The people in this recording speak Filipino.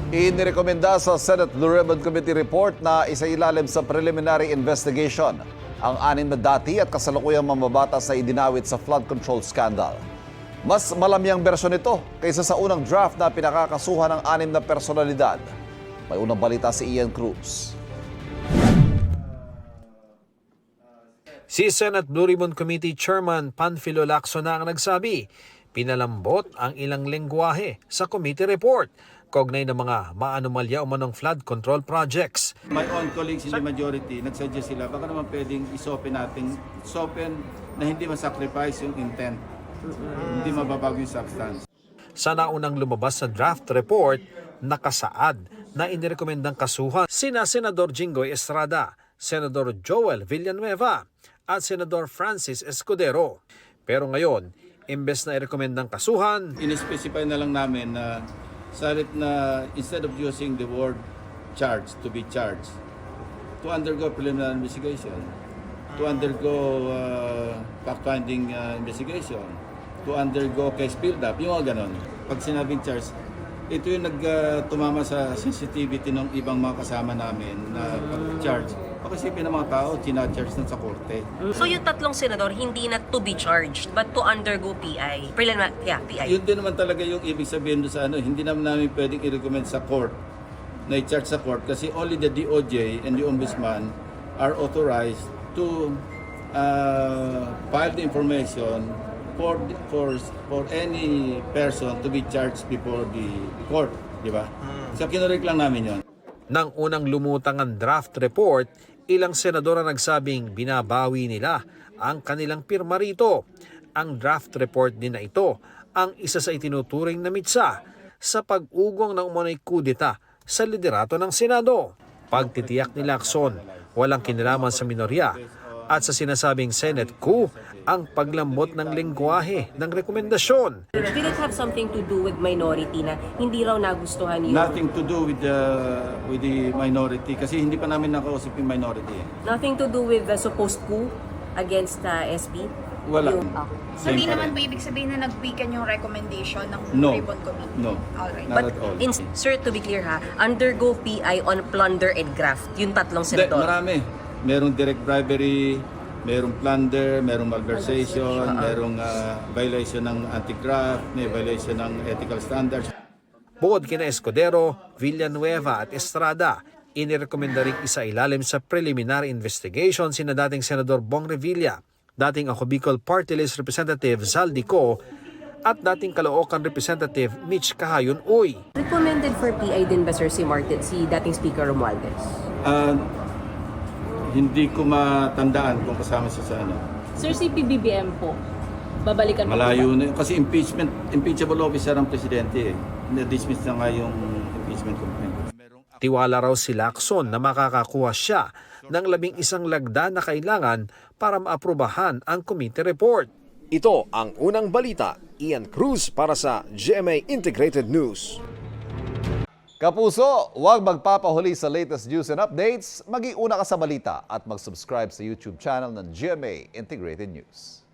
Inirekomenda sa Senate Blue Ribbon Committee report na isailalim sa preliminary investigation ang 6 na dati at kasalukuyang mambabatas na idinawit sa flood control scandal. Mas malamyang bersyon ito kaysa sa unang draft na pinakakasuhan ng 6 na personalidad. May unang balita si Ian Cruz. Si Senate Blue Ribbon Committee Chairman Panfilo Lacson na ang nagsabi, pinalambot ang ilang lengguwahe sa committee report kaugnay ng mga maanomalya o manong flood control projects. My own colleagues in the majority, nagsuggest sila, baka naman pwedeng isopen natin, na hindi masacrifice yung intent, hindi mababago yung substance. Sa naunang lumabas na draft report, nakasaad na inirekomendang kasuhan sina Senador Jinggoy Estrada, Senador Joel Villanueva at Senador Francis Escudero. Pero ngayon, imbes na irekomendang kasuhan, In-specify na lang namin na salit na instead of using the word charged, to be charged, to undergo preliminary investigation, to undergo fact-finding investigation, to undergo case build-up, yung mga ganon. Pag sinabing charged, ito yung nagtumama sa sensitivity ng ibang mga kasama namin na pag-charge. Pag-isipin ng mga tao, china-charge na sa korte. So yung tatlong senador, hindi na to be charged, but to undergo PI. PI. Yun din naman talaga yung ibig sabihin doon sa hindi naman namin pwedeng i-recommend sa court na i-charge sa court kasi only the DOJ and the Ombudsman are authorized to file the information for any person to be charged before the court, di ba? So kinorek lang namin yon. nang unang lumutang ang draft report, ilang senador ang nagsabing binabawi nila ang kanilang pirma rito. Ang draft report din na ito ang isa sa itinuturing na mitsa sa pag-ugong ng umunay kudeta sa liderato ng Senado. Pagtitiyak ni Lacson, walang kinalaman sa minorya at sa sinasabing Senate coup ang paglambot ng lengguwahe ng rekomendasyon. Did it have something to do with minority na hindi raw nagustuhan yung... Nothing to do with the minority kasi hindi pa namin nakausap yung minority. Nothing to do with the supposed coup against SB? Wala. So, hindi naman po ibig sabihin na nag-weaken yung recommendation ng No. Ribbon Committee? No. Alright. Not But, at all. sir, to be clear ha, undergo PI on plunder and graft, yung tatlong Hindi, senador. marami. Merong direct bribery, merong plunder, merong malversation, merong violation ng anti-graft, may violation ng ethical standards. Bukod kina Escudero, Villanueva at Estrada, inirekomenda ring isailalim sa preliminary investigation sina dating Senador Bong Revilla, dating ako Bicol Party List Representative Zaldico at dating Caloocan Representative Mitch Cahayon Uy. Recommended for PI din ba, sir, si Martin, si dating Speaker Romualdez? Hindi ko matandaan kung kasama siya sa Sir, si PBBM po, babalikan mo Malayo po ba? na kasi impeachable officer ang presidente. Na-dismiss na nga yung impeachment complaint. Tiwala raw si Lacson na makakakuha siya ng 11 lagda na kailangan para maaprubahan ang committee report. Ito ang unang balita. Ian Cruz para sa GMA Integrated News. Kapuso, huwag magpapahuli sa latest news and updates. Mag-iuna ka sa balita at mag-subscribe sa YouTube channel ng GMA Integrated News.